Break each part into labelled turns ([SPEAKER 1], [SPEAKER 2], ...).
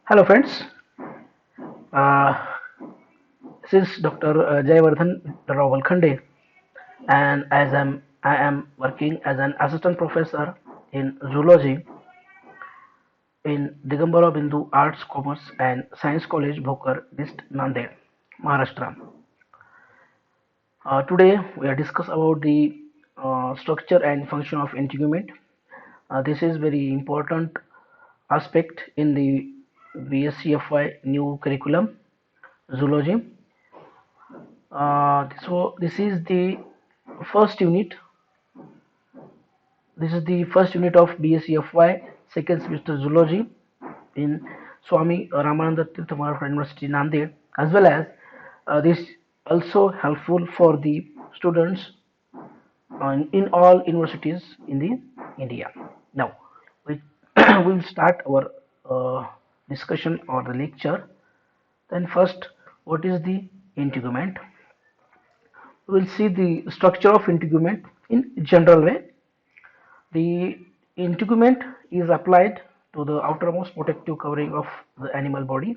[SPEAKER 1] Hello friends, uh, this is Dr. Jayavardhan Rawalkhande, and I am working as an assistant professor in zoology in Digambara Bindu Arts, Commerce and Science College, Bhokar, East Nanded, Maharashtra. Today we are discuss about the structure and function of integument. This is very important aspect in the BSCFY new curriculum zoology. So this is the first unit. This is the first unit of BSCFY second semester zoology in Swami Ramananda Tirtha Maharashtra University Nanded, as well as this also helpful for the students in all universities in the India. Now we will start our discussion or the lecture. Then first, what is the integument? We will see the structure of integument in general way. The integument is applied to the outermost protective covering of the animal body,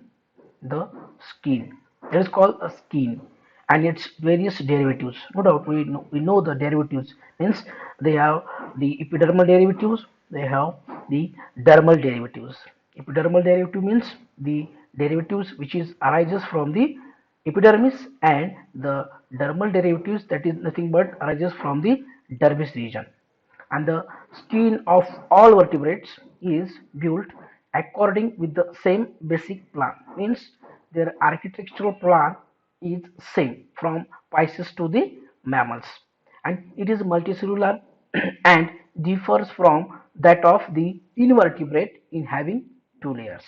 [SPEAKER 1] the skin. It is called a skin and its various derivatives. No doubt we know the derivatives means they have the epidermal derivatives, they have the dermal derivatives. Epidermal derivative means the derivatives which is arises from the epidermis, and the dermal derivatives, that is nothing but arises from the dermis region. And the skin of all vertebrates is built according with the same basic plan, means their architectural plan is same from pisces to the mammals, and it is multicellular and differs from that of the invertebrate in having two layers.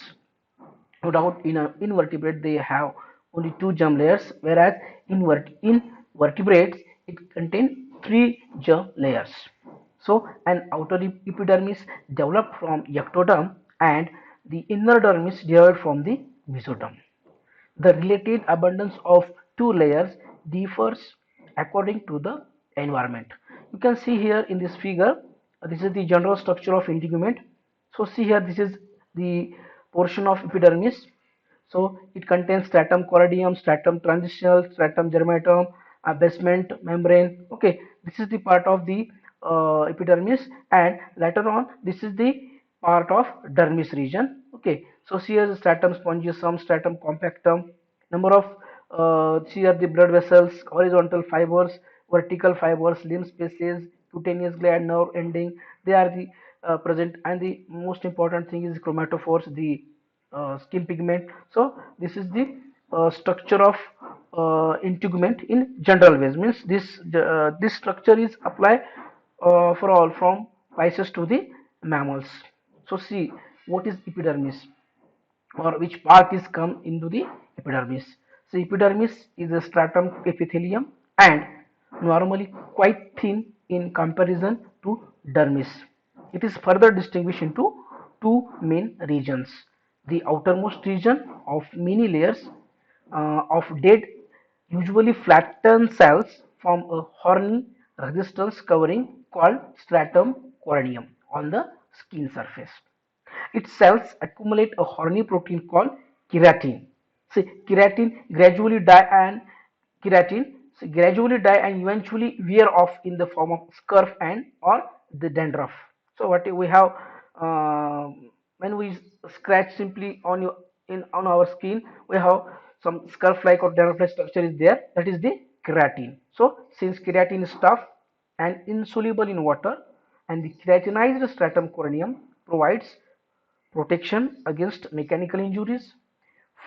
[SPEAKER 1] No doubt in invertebrate they have only two germ layers, whereas in vertebrates it contains three germ layers. So an outer epidermis developed from ectoderm and the inner dermis derived from the mesoderm. The related abundance of two layers differs according to the environment. You can see here in this figure, this is the general structure of integument. So see here, this is the portion of epidermis. So it contains stratum cordium, stratum transitional, stratum germatum, a basement membrane. Okay, this is the part of the epidermis, and later on this is the part of dermis region. Okay, so here is stratum spongiosum, stratum compactum, number of here the blood vessels, horizontal fibers, vertical fibers, limb spaces, cutaneous gland, nerve ending. They are the present, and the most important thing is chromatophores, the skin pigment. So this is the structure of integument in general ways. Means this structure is applied for all from pisces to the mammals. So see what is epidermis, or which part is come into the epidermis. So epidermis is a stratum epithelium and normally quite thin in comparison to dermis. It is further distinguished into two main regions. The outermost region of many layers of dead, usually flattened cells form a horny resistance covering called stratum corneum on the skin surface. Its cells accumulate a horny protein called keratin. See, keratin gradually die and eventually wear off in the form of scurf and or the dandruff. So what we have, uh, when we scratch simply on your in on our skin, we have some scurf like or dandruff like structure is there. That is the keratin. So since keratin is tough and insoluble in water, and the keratinized stratum corneum provides protection against mechanical injuries,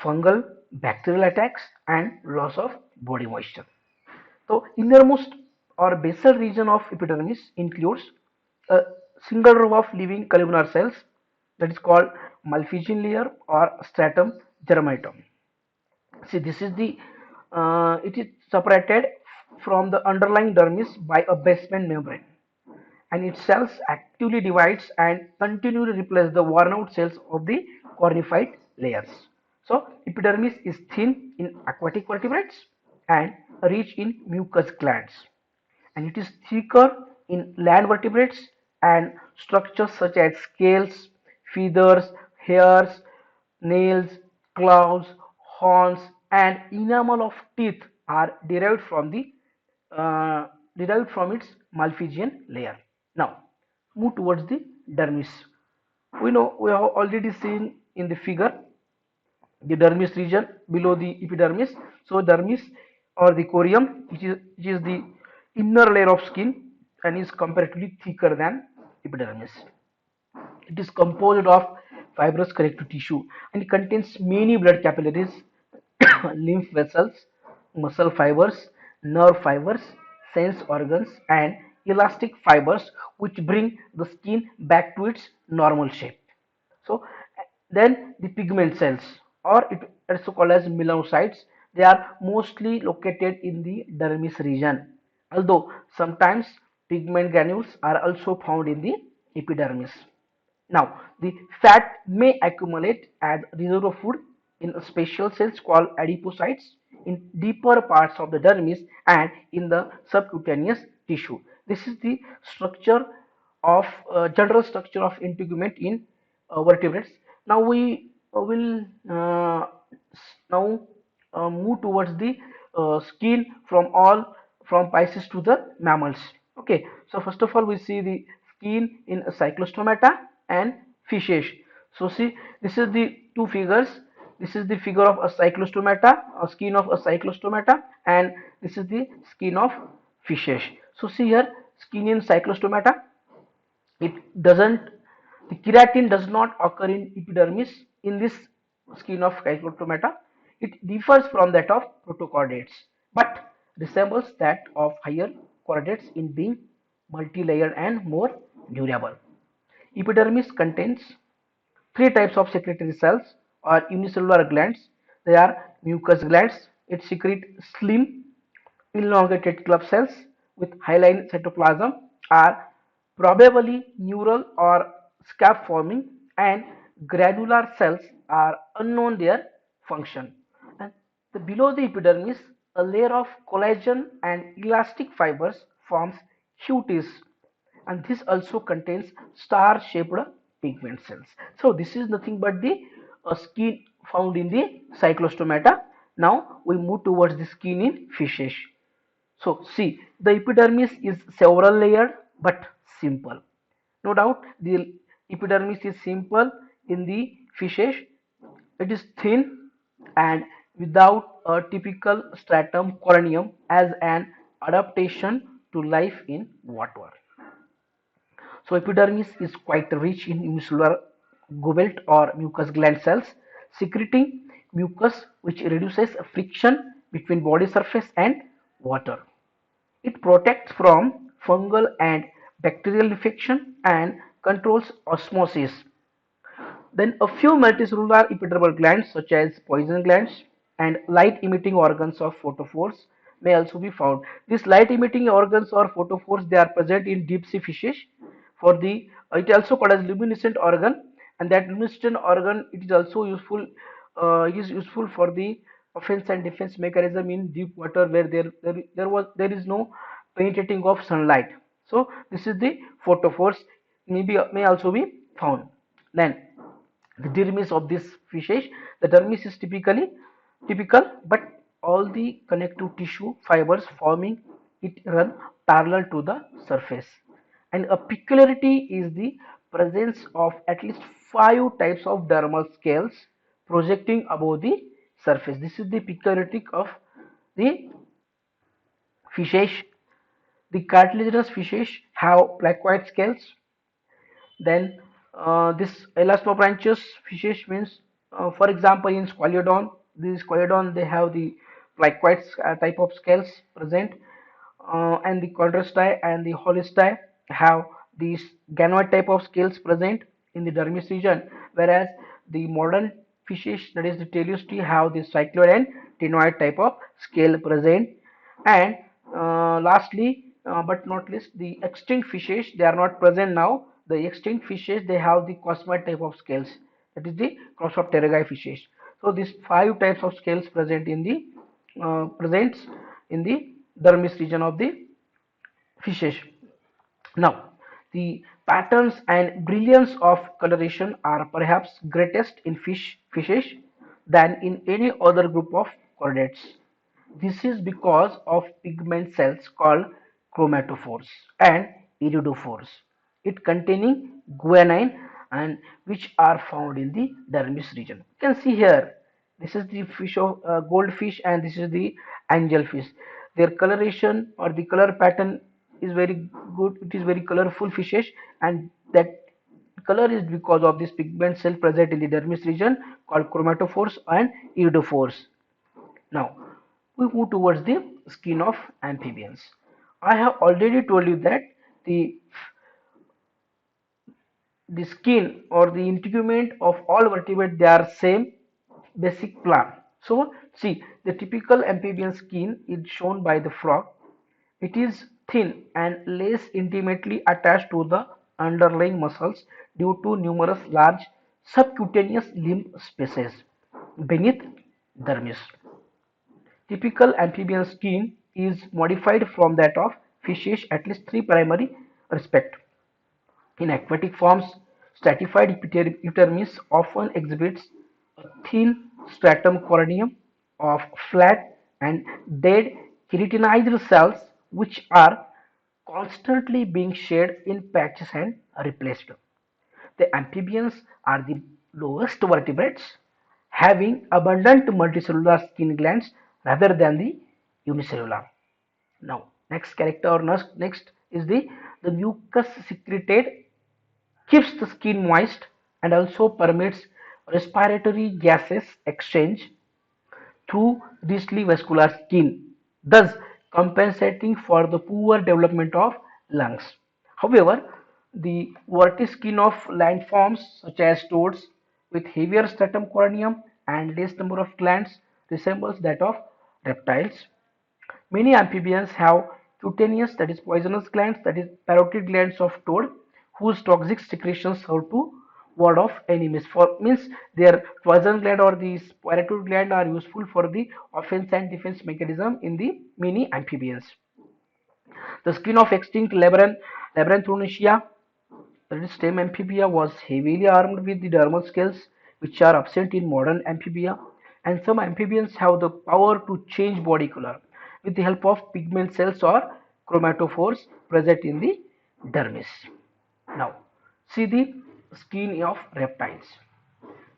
[SPEAKER 1] fungal, bacterial attacks, and loss of body moisture. So, innermost or basal region of epidermis includes a single row of living columnar cells, that is called Malpighian layer or stratum germatum. See, this is the it is separated from the underlying dermis by a basement membrane, and its cells actively divides and continually replace the worn out cells of the cornified layers. So epidermis is thin in aquatic vertebrates and rich in mucous glands, and it is thicker in land vertebrates and structures such as scales, feathers, hairs, nails, claws, horns, and enamel of teeth are uh, derived from its Malpighian layer. Now, move towards the dermis. We have already seen in the figure the dermis region below the epidermis. So, dermis or the corium, which is the inner layer of skin and is comparatively thicker than epidermis. It is composed of fibrous connective tissue and contains many blood capillaries, lymph vessels, muscle fibers, nerve fibers, sense organs, and elastic fibers which bring the skin back to its normal shape. So then the pigment cells, or it also called as melanocytes, they are mostly located in the dermis region. Although sometimes pigment granules are also found in the epidermis. Now, the fat may accumulate as reserve food in special cells called adipocytes in deeper parts of the dermis and in the subcutaneous tissue. This is the structure of general structure of integument in vertebrates. Now we will now move towards the skin from Pisces to the mammals. Okay, so first of all we see the skin in a cyclostomata and fishes. So see, this is the two figures. This is the figure of a cyclostomata, a skin of a cyclostomata, and this is the skin of fishes. So see here, skin in cyclostomata, it doesn't, the keratin does not occur in epidermis in this skin of cyclostomata. It differs from that of protochordates but resembles that of higher chordates in being multi-layered and more durable. Epidermis contains three types of secretory cells or unicellular glands. They are mucus glands. It secrete slim elongated club cells with hyaline cytoplasm, are probably neural or scap forming, and granular cells are unknown their function. And below the epidermis, a layer of collagen and elastic fibers forms cutis, and this also contains star shaped pigment cells. So this is nothing but the skin found in the cyclostomata. Now we move towards the skin in fishes. So see, the epidermis is several layered but simple. No doubt the epidermis is simple in the fishes. It is thin and without a typical stratum corneum as an adaptation to life in water. So epidermis is quite rich in unicellular goblet or mucus gland cells secreting mucus which reduces friction between body surface and water. It protects from fungal and bacterial infection and controls osmosis. Then a few multicellular epidermal glands such as poison glands and light emitting organs of photophores may also be found. These light emitting organs or photophores, they are present in deep sea fishes. For the it also called as luminescent organ, and that luminescent organ, it is also useful. It is useful for the offense and defense mechanism in deep water where there is no penetrating of sunlight. So this is the photophores may also be found. Then the dermis of this fishes, the dermis is typical, but all the connective tissue fibers forming it run parallel to the surface. And a peculiarity is the presence of at least 5 types of dermal scales projecting above the surface. This is the peculiarity of the fishes. The cartilaginous fishes have placoid scales. Then this elasmobranchous fishes means, for example, in Squalodon, they have the placoid type of scales present, and the chondrosti and the holisti have these ganoid type of scales present in the dermis region, whereas the modern fishes, that is the teleosti, have the cycloid and ctenoid type of scale present. And lastly, but not least, the extinct fishes, they are not present now. The extinct fishes, they have the cosmoid type of scales, that is the cross of pterygi fishes. So these 5 types of scales presents in the dermis region of the fishes. Now the Patterns and brilliance of coloration are perhaps greatest in fishes than in any other group of chordates. This is because of pigment cells called chromatophores and iridophores, it containing guanine and which are found in the dermis region. You can see here, this is the fish of goldfish and this is the angelfish. Their coloration or the color pattern is very good. It is very colorful fishes, and that color is because of this pigment cell present in the dermis region called chromatophores and iridophores. Now, we move towards the skin of amphibians. I have already told you that the the skin or the integument of all vertebrates, they are same basic plan. So see, the typical amphibian skin is shown by the frog. It is thin and less intimately attached to the underlying muscles due to numerous large subcutaneous limb spaces beneath dermis. Typical amphibian skin is modified from that of fishes at least three primary respects. In aquatic forms, stratified epidermis often exhibits a thin stratum corneum of flat and dead keratinized cells which are constantly being shed in patches and replaced. The amphibians are the lowest vertebrates, having abundant multicellular skin glands rather than the unicellular. Now, next character or next is the mucus secreted keeps the skin moist and also permits respiratory gases exchange through richly vascular skin, thus compensating for the poor development of lungs. However, the warty skin of landforms such as toads with heavier stratum corneum and less number of glands resembles that of reptiles. Many amphibians have cutaneous, that is poisonous glands, that is parotid glands of toad, whose toxic secretions serve to ward off enemies. For means their poison gland or the parotid gland are useful for the offense and defense mechanism in the many amphibians. The skin of extinct Labyrinthorhynchia, that is stem amphibia, was heavily armed with the dermal scales, which are absent in modern amphibia, and some amphibians have the power to change body color with the help of pigment cells or chromatophores present in the dermis. Now, see the skin of reptiles.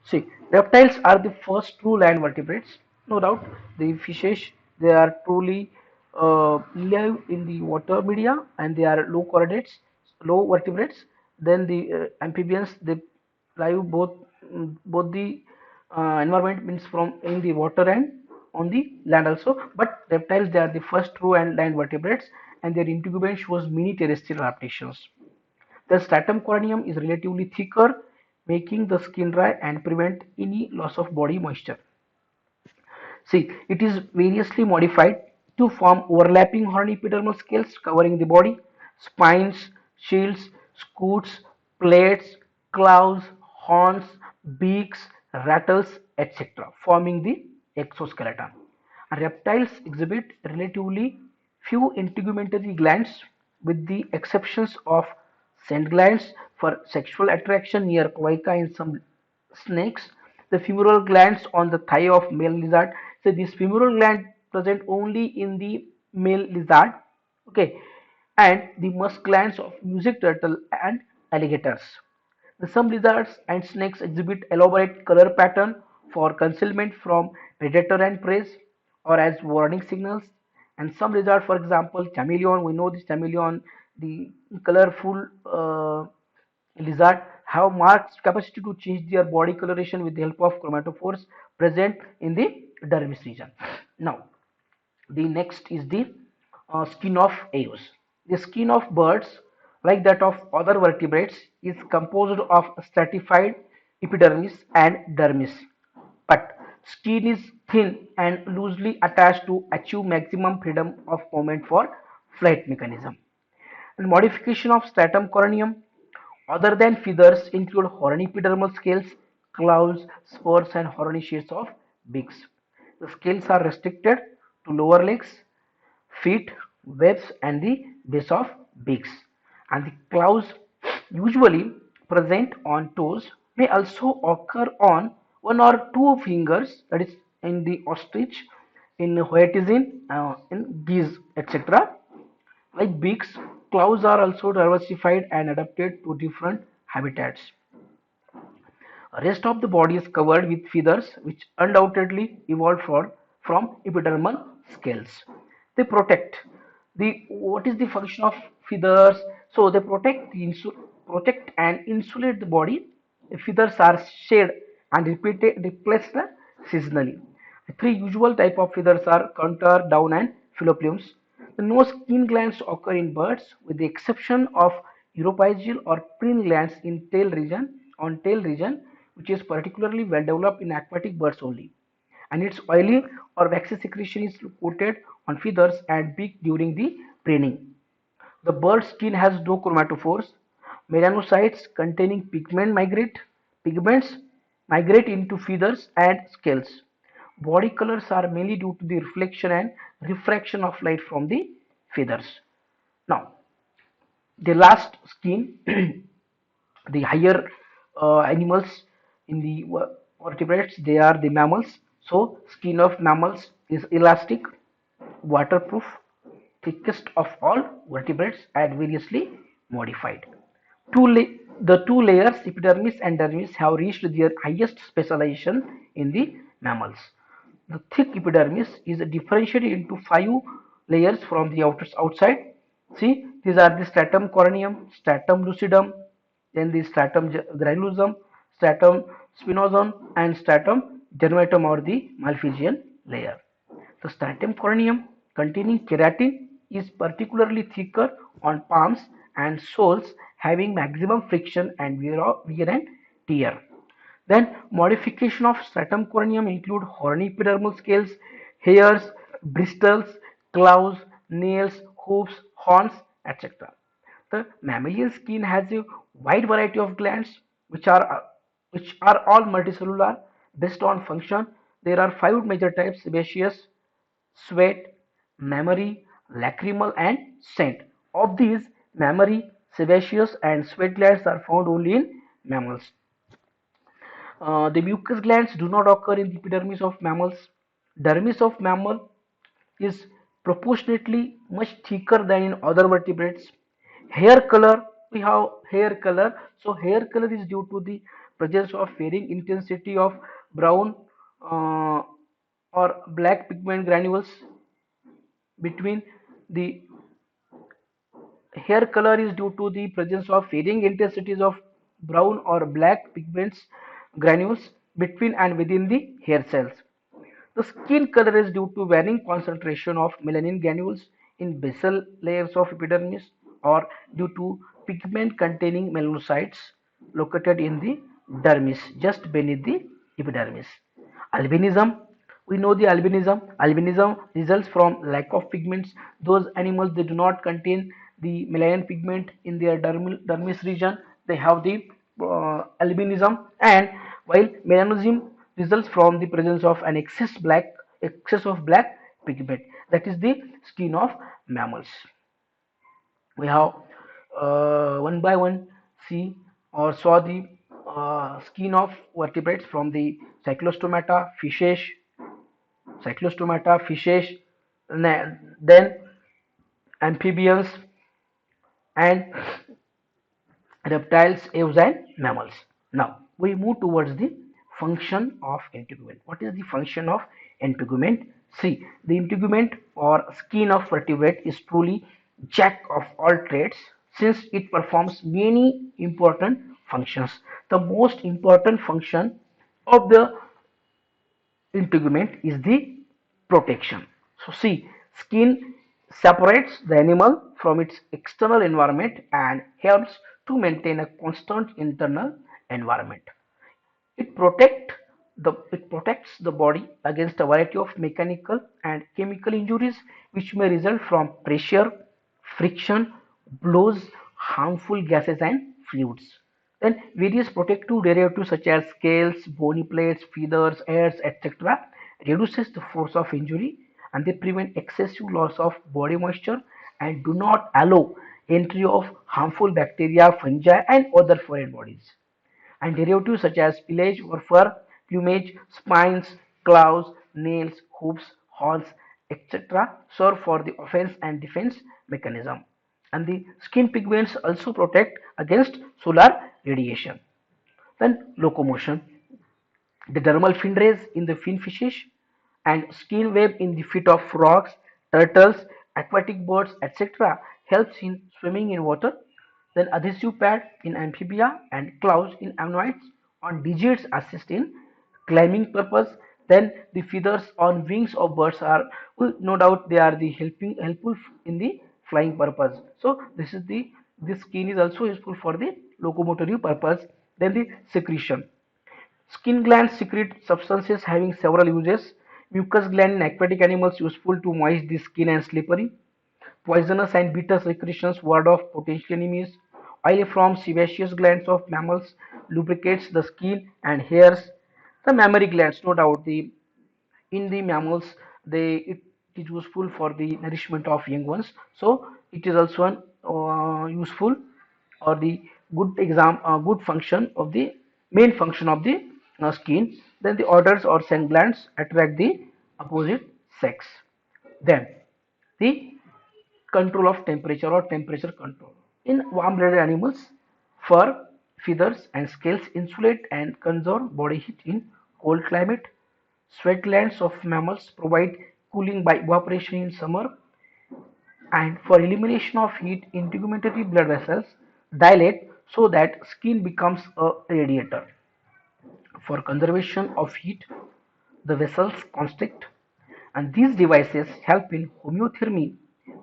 [SPEAKER 1] See, reptiles are the first true land vertebrates. No doubt, the fishes, they are truly live in the water media and they are low chordates, low vertebrates. Then the amphibians, they live both the environment means from in the water and on the land also. But reptiles, they are the first true and land vertebrates, and their integument shows many terrestrial adaptations. The stratum corneum is relatively thicker, making the skin dry and prevent any loss of body moisture. See, it is variously modified to form overlapping horny epidermal scales covering the body, spines, shields, scutes, plates, claws, horns, beaks, rattles, etc., forming the exoskeleton. Reptiles exhibit relatively few integumentary glands, with the exceptions of scent glands for sexual attraction near cloaca in some snakes, the femoral glands on the thigh of male lizard. So this femoral gland present only in the male lizard, okay, and the musk glands of music turtle and alligators. Some lizards and snakes exhibit elaborate color pattern for concealment from predator and prey or as warning signals. And some lizards, for example, chameleon, we know this chameleon, the colorful lizard, have marked capacity to change their body coloration with the help of chromatophores present in the dermis region. Now, the next is the skin of ewes. The skin of birds, like that of other vertebrates, is composed of stratified epidermis and dermis. But skin is thin and loosely attached to achieve maximum freedom of movement for flight mechanism. And modification of stratum corneum other than feathers include horny epidermal scales, claws, spurs, and horny sheets of beaks. The scales are restricted to lower legs, feet, webs, and the base of beaks. And the claws usually present on toes, may also occur on one or two fingers, that is in the ostrich, in whetison, in geese, etc. Like beaks, claws are also diversified and adapted to different habitats. Rest of the body is covered with feathers which undoubtedly evolved from epidermal scales. They protect the what is the function of feathers? So they protect and insulate the body. The feathers are shed and replaced seasonally. The three usual type of feathers are contour, down, and phyllopiums. No skin glands occur in birds, with the exception of uropygial or preen glands in tail region, which is particularly well developed in aquatic birds only. And its oily or waxy secretion is coated on feathers and beak during the preening. The bird's skin has no chromatophores. Melanocytes containing pigments migrate into feathers and scales. Body colors are mainly due to the reflection and refraction of light from the feathers. Now, the last skin, the higher animals in the vertebrates, they are the mammals. So, skin of mammals is elastic, waterproof, thickest of all vertebrates, and variously modified. The two layers, epidermis and dermis, have reached their highest specialization in the mammals. The thick epidermis is differentiated into five layers from the outside. See, these are the stratum corneum, stratum lucidum, then the stratum granulosum, stratum spinosum, and stratum germinatum, or the Malpighian layer. The stratum corneum, containing keratin, is particularly thicker on palms and soles, having maximum friction and wear and tear. Then modification of stratum corneum include horny epidermal scales, hairs, bristles, claws, nails, hooves, horns, etc. The mammalian skin has a wide variety of glands which are all multicellular based on function. There are five major types: sebaceous, sweat, mammary, lacrimal, and scent. Of these, mammary, sebaceous, and sweat glands are found only in mammals. The mucus glands do not occur in the epidermis of mammals. Dermis of mammal is proportionately much thicker than in other vertebrates. Hair color, we have hair color. So hair color is due to the presence of varying intensity of brown uh, or black pigment granules between the hair color is due to the presence of varying intensities of brown or black pigments granules between and within the hair cells. The skin color is due to varying concentration of melanin granules in basal layers of epidermis, or due to pigment containing melanocytes located in the dermis just beneath the epidermis. Albinism, we know the albinism. Albinism results from lack of pigments. Those animals, they do not contain the melanin pigment in their dermis region, they have the albinism. And while melanism results from the presence of an excess of black pigment, that is the skin of mammals. We have one by one see or saw the skin of vertebrates from the cyclostomata, fishes, then amphibians, and reptiles, aves, and mammals. Now we move towards the function of integument. What is the function of integument? See, the integument or skin of vertebrate is truly jack of all trades, since it performs many important functions. The most important function of the integument is the protection. So see, skin separates the animal from its external environment and helps to maintain a constant internal environment. It protects the body against a variety of mechanical and chemical injuries which may result from pressure, friction, blows, harmful gases, and fluids. Then various protective derivatives such as scales, bony plates, feathers, hairs, etc. reduces the force of injury, and they prevent excessive loss of body moisture and do not allow entry of harmful bacteria, fungi, and other foreign bodies. And derivatives such as pelage or fur, plumage, spines, claws, nails, hooves, horns, etc. serve for the offense and defense mechanism. And the skin pigments also protect against solar radiation. Then locomotion. The dermal fin rays in the finfishes and skin web in the feet of frogs, turtles, aquatic birds, etc. helps in swimming in water. Then adhesive pad in amphibia and claws in ammonoids on digits assist in climbing purpose. Then the feathers on wings of birds are, well, no doubt they are the helpful in the flying purpose. So this skin is also useful for the locomotory purpose. Then the secretion. Skin glands secrete substances having several uses. Mucus gland in aquatic animals useful to moist the skin and slippery. Poisonous and bitter secretions ward off potential enemies. Oil from sebaceous glands of mammals lubricates the skin and hairs. The mammary glands, no doubt, in the mammals it is useful for the nourishment of young ones. So it is also an useful or the good function of the main function of the skin. Then the odors or scent glands attract the opposite sex. Then the control of temperature or temperature control. In warm-blooded animals, fur, feathers, and scales insulate and conserve body heat in cold climate. Sweat glands of mammals provide cooling by evaporation in summer, and for elimination of heat, integumentary blood vessels dilate so that skin becomes a radiator. For conservation of heat, the vessels constrict, and these devices help in homeothermy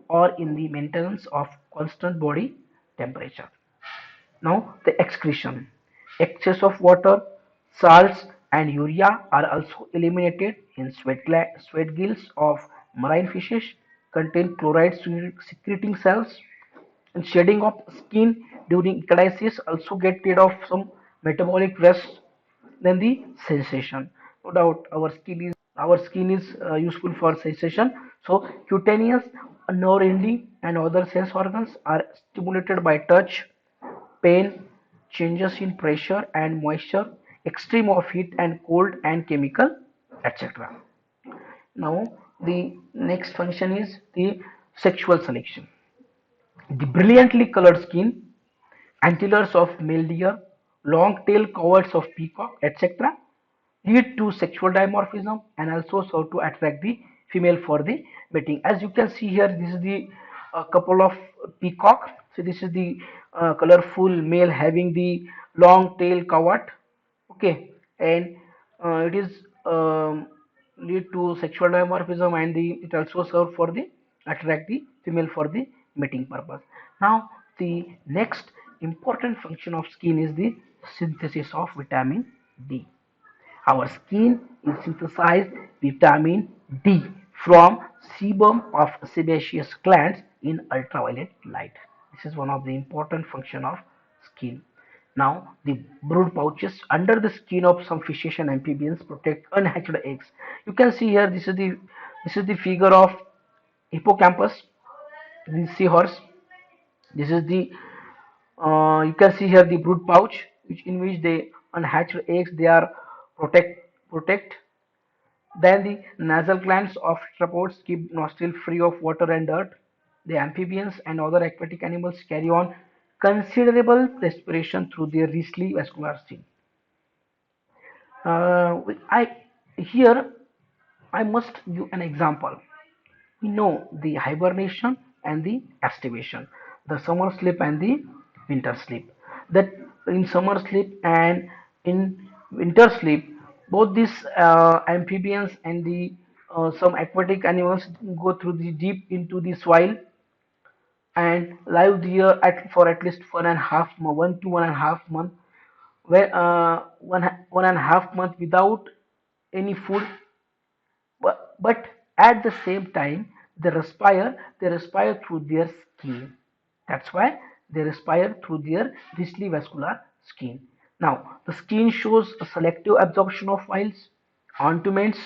[SPEAKER 1] or in the maintenance of constant body temperature. Now, the excretion. Excess of water, salts, and urea are also eliminated in sweat gills of marine fishes contain chloride secreting cells, and shedding of skin during ecdysis also get rid of some metabolic waste. Then the sensation. No doubt our skin is useful for sensation. So cutaneous, nerve ending, and other sense organs are stimulated by touch, pain, changes in pressure and moisture, extreme of heat and cold and chemical, etc. Now the next function is the sexual selection. The brilliantly colored skin, antlers of male deer, long tail coverts of peacock, etc. lead to sexual dimorphism and also serve to attract the female for the mating. As you can see here, this is the couple of peacock. So this is the colorful male having the long tail covert. Okay, and it is lead to sexual dimorphism, and it also serve for the attract the female for the mating purpose. Now the next important function of skin is the synthesis of vitamin D. Our skin is synthesized vitamin D from sebum of sebaceous glands in ultraviolet light. This is one of the important function of skin. Now, the brood pouches under the skin of some fishes and amphibians protect unhatched eggs. You can see here. This is the figure of hippocampus, the seahorse. This is the you can see here the brood pouch, in which the unhatched eggs they are protect. Then the nasal glands of tetrapods keep nostril free of water and dirt. The amphibians and other aquatic animals carry on considerable respiration through their richly vascular skin. I here I must give an example. We know the hibernation and the estivation, the summer sleep and the winter sleep. That in summer sleep and in winter sleep, both these amphibians and the some aquatic animals go through the deep into the soil and live there for at least 1.5 month, 1 to 1.5 month, where one and a half month without any food, but at the same time they respire through their skin. That's why they respire through their richly vascular skin. Now the skin shows a selective absorption of oils, ointments,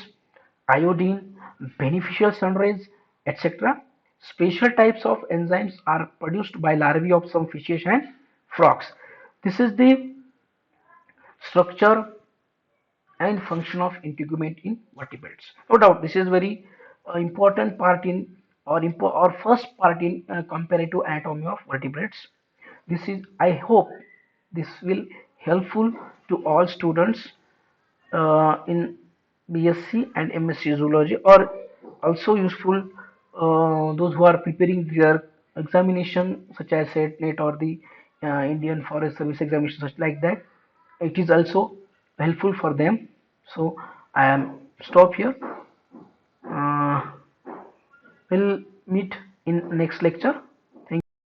[SPEAKER 1] iodine, beneficial sun rays, etc. Special types of enzymes are produced by larvae of some fishes and frogs. This is the structure and function of integument in vertebrates. No doubt, this is very important part in or first part in comparative anatomy of vertebrates. This is, I hope, this will helpful to all students in BSc and MSc zoology, or also useful those who are preparing their examination such as NET or the Indian Forest Service examination, such like that. It is also helpful for them. So I am stop here. Uh, we'll meet in next lecture.